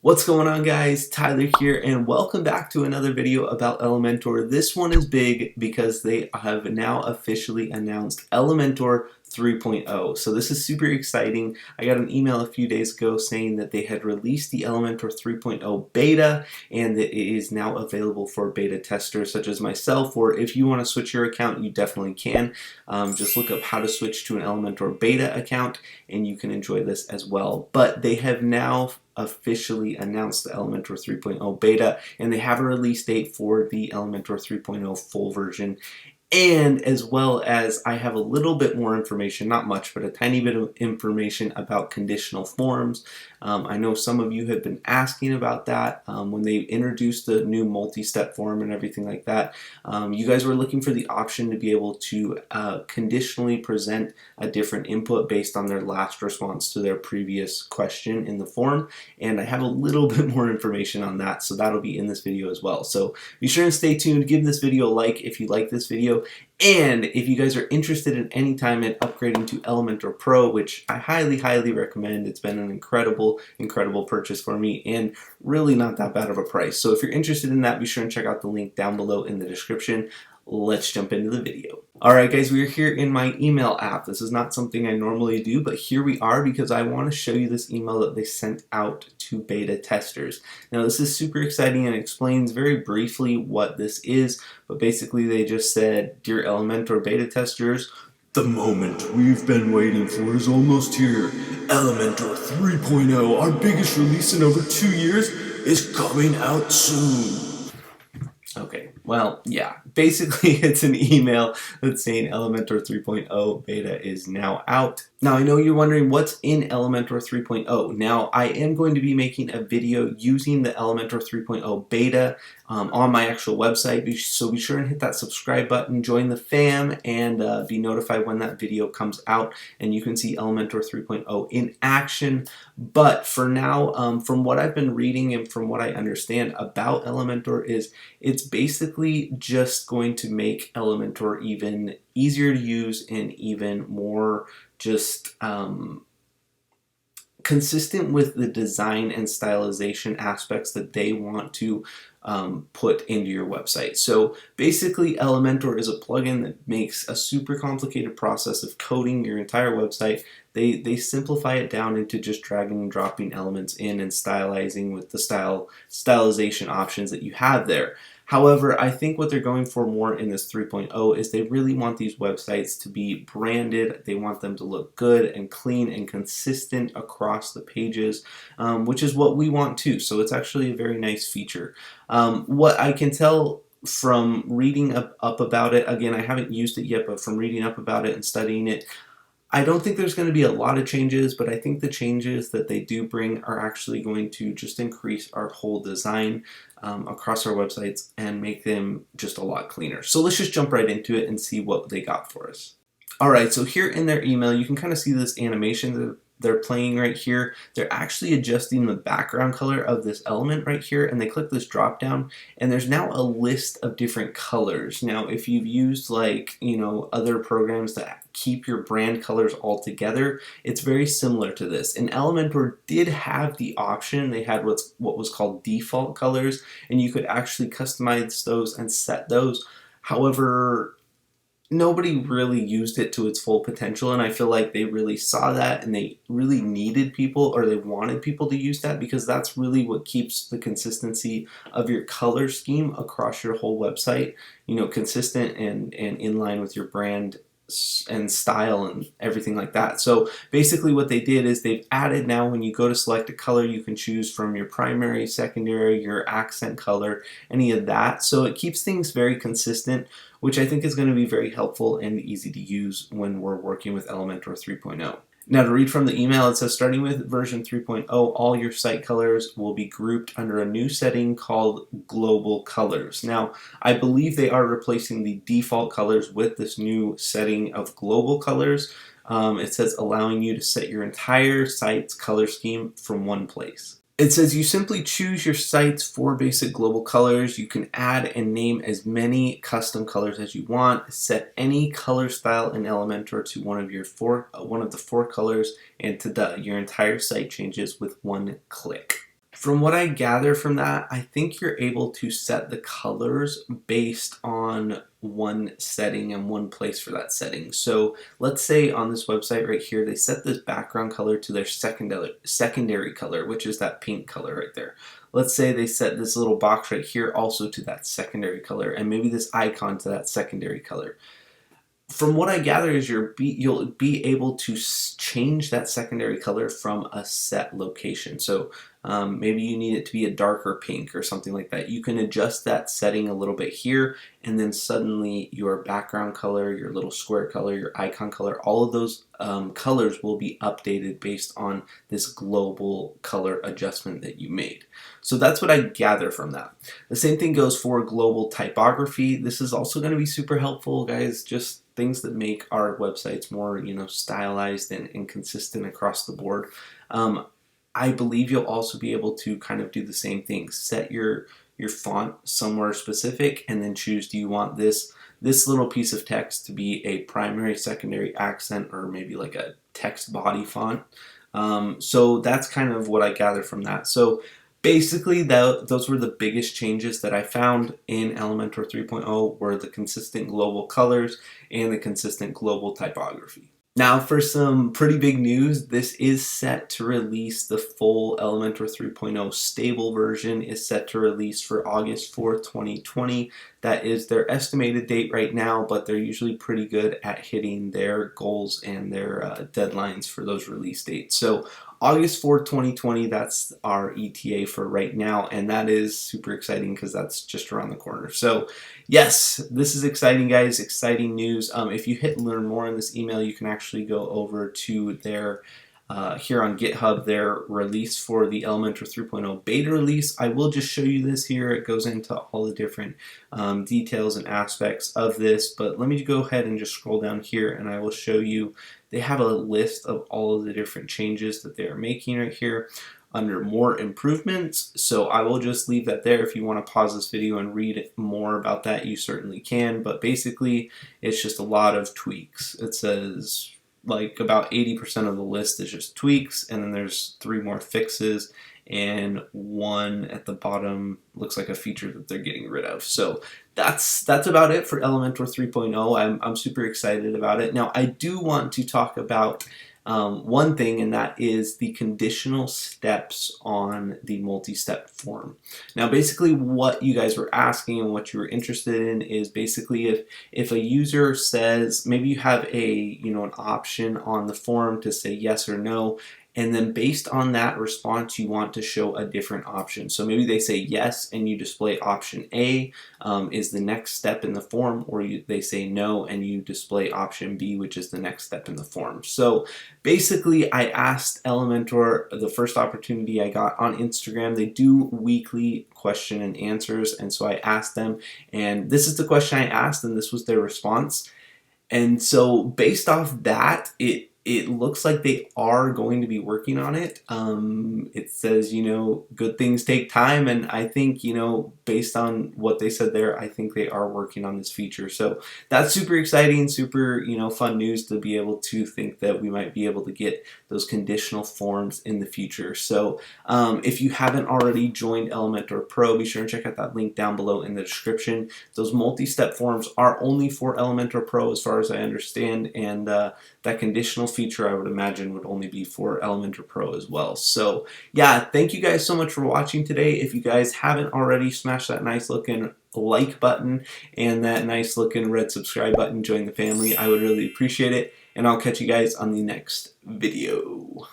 What's going on, guys? Tyler here, and welcome back to another video about Elementor. This one is big because they have now officially announced Elementor 3.0. So this is super exciting. I got an email a few days ago saying that they had released the Elementor 3.0 beta and that it is now available for beta testers such as myself, or if you want to switch your account, you definitely can. Just look up how to switch to an Elementor beta account and you can enjoy this as well. But they have now officially announced the Elementor 3.0 beta, and they have a release date for the Elementor 3.0 full version. And as well as I have a little bit more information, not much, but a tiny bit of information about conditional forms. I know some of you have been asking about that when they introduced the new multi-step form and everything like that. You guys were looking for the option to be able to conditionally present a different input based on their last response to their previous question in the form. And I have a little bit more information on that, so that'll be in this video as well. So be sure and stay tuned. Give this video a like if you like this video. And if you guys are interested in any time in upgrading to Elementor Pro, which I highly recommend, it's been an incredible purchase for me and really not that bad of a price. So if you're interested in that, be sure and check out the link down below in the description. Let's jump into the video. Alright guys, we are here in my email app. This is not something I normally do, but here we are because I want to show you this email that they sent out to beta testers. Now this is super exciting and explains very briefly what this is, but basically they just said, "Dear Elementor beta testers, the moment we've been waiting for is almost here. Elementor 3.0, our biggest release in over 2 years, is coming out soon." Okay, well, yeah, basically it's an email that's saying Elementor 3.0 beta is now out. Now, I know you're wondering what's in Elementor 3.0. Now, I am going to be making a video using the Elementor 3.0 beta on my actual website, so be sure and hit that subscribe button, join the fam, and be notified when that video comes out, and you can see Elementor 3.0 in action. But for now, from what I've been reading and from what I understand about Elementor is it's basically just going to make Elementor even easier to use and even more just consistent with the design and stylization aspects that they want to put into your website. So basically Elementor is a plugin that makes a super complicated process of coding your entire website. They simplify it down into just dragging and dropping elements in and stylizing with the stylization options that you have there. However, I think what they're going for more in this 3.0 is they really want these websites to be branded. They want them to look good and clean and consistent across the pages, which is what we want too. So it's actually a very nice feature. What I can tell from reading up about it, again, I haven't used it yet, but from reading up about it and studying it, I don't think there's going to be a lot of changes, but I think the changes that they do bring are actually going to just increase our whole design across our websites and make them just a lot cleaner. So let's just jump right into it and see what they got for us. Alright, so here in their email, you can kind of see this animation that they're playing right here. They're actually adjusting the background color of this element right here, and they click this drop down and there's now a list of different colors. Now if you've used other programs that keep your brand colors all together, it's very similar to this. And Elementor did have the option, they had what was called default colors, and you could actually customize those and set those. However, nobody really used it to its full potential, and I feel like they really saw that and they really needed people, or they wanted people to use that, because that's really what keeps the consistency of your color scheme across your whole website, consistent and in line with your brand and style and everything like that. So basically what they did is they've added, now when you go to select a color, you can choose from your primary, secondary, your accent color, any of that. So it keeps things very consistent, which I think is going to be very helpful and easy to use when we're working with Elementor 3.0. Now to read from the email, it says, starting with version 3.0, all your site colors will be grouped under a new setting called global colors. Now, I believe they are replacing the default colors with this new setting of global colors. It says allowing you to set your entire site's color scheme from one place. It says you simply choose your site's 4 basic global colors. You can add and name as many custom colors as you want. Set any color style in Elementor to one of the 4 colors, and your entire site changes with one click. From what I gather from that, I think you're able to set the colors based on one setting and one place for that setting. So let's say on this website right here, they set this background color to their secondary color, which is that pink color right there. Let's say they set this little box right here also to that secondary color, and maybe this icon to that secondary color. From what I gather is you'll be able to change that secondary color from a set location. So maybe you need it to be a darker pink or something like that. You can adjust that setting a little bit here, and then suddenly your background color, your little square color, your icon color, all of those colors will be updated based on this global color adjustment that you made. So that's what I gather from that. The same thing goes for global typography. This is also going to be super helpful, guys. Just things that make our websites more, stylized and consistent across the board. I believe you'll also be able to kind of do the same thing. Set your font somewhere specific, and then choose, do you want this little piece of text to be a primary, secondary, accent, or maybe like a text body font. So that's kind of what I gather from that. So basically, those were the biggest changes that I found in Elementor 3.0 were the consistent global colors and the consistent global typography. Now for some pretty big news, this is set to release. The full Elementor 3.0 stable version is set to release for August 4th, 2020. That is their estimated date right now, but they're usually pretty good at hitting their goals and their deadlines for those release dates. So August 4th, 2020, that's our ETA for right now, and that is super exciting because that's just around the corner. So yes, this is exciting, guys, exciting news. If you hit learn more in this email, you can actually go over to their here on GitHub, their release for the Elementor 3.0 beta release. I will just show you this here. It goes into all the different details and aspects of this, but let me go ahead and just scroll down here and I will show you. They have a list of all of the different changes that they are making right here under more improvements. So I will just leave that there. If you want to pause this video and read more about that, you certainly can, but basically it's just a lot of tweaks. It says like about 80% of the list is just tweaks, and then there's 3 more fixes, and 1 at the bottom looks like a feature that they're getting rid of. So that's about it for Elementor 3.0. I'm super excited about it. Now I do want to talk about one thing, and that is the conditional steps on the multi-step form. Now basically what you guys were asking and what you were interested in is basically if a user says, maybe you have an option on the form to say yes or no, and then based on that response you want to show a different option. So maybe they say yes and you display option A is the next step in the form, or they say no and you display option B, which is the next step in the form. So basically I asked Elementor the first opportunity I got on Instagram. They do weekly question and answers, and so I asked them, and this is the question I asked and this was their response. And so based off that, it looks like they are going to be working on it. It says, good things take time, and I think, based on what they said there, I think they are working on this feature. So that's super exciting, super, fun news to be able to think that we might be able to get those conditional forms in the future. So if you haven't already joined Elementor Pro, be sure and check out that link down below in the description. Those multi-step forms are only for Elementor Pro as far as I understand, and that conditional feature I would imagine would only be for Elementor Pro as well. So yeah, thank you guys so much for watching today. If you guys haven't already, smash that nice looking like button and that nice looking red subscribe button, join the family. I would really appreciate it, and I'll catch you guys on the next video.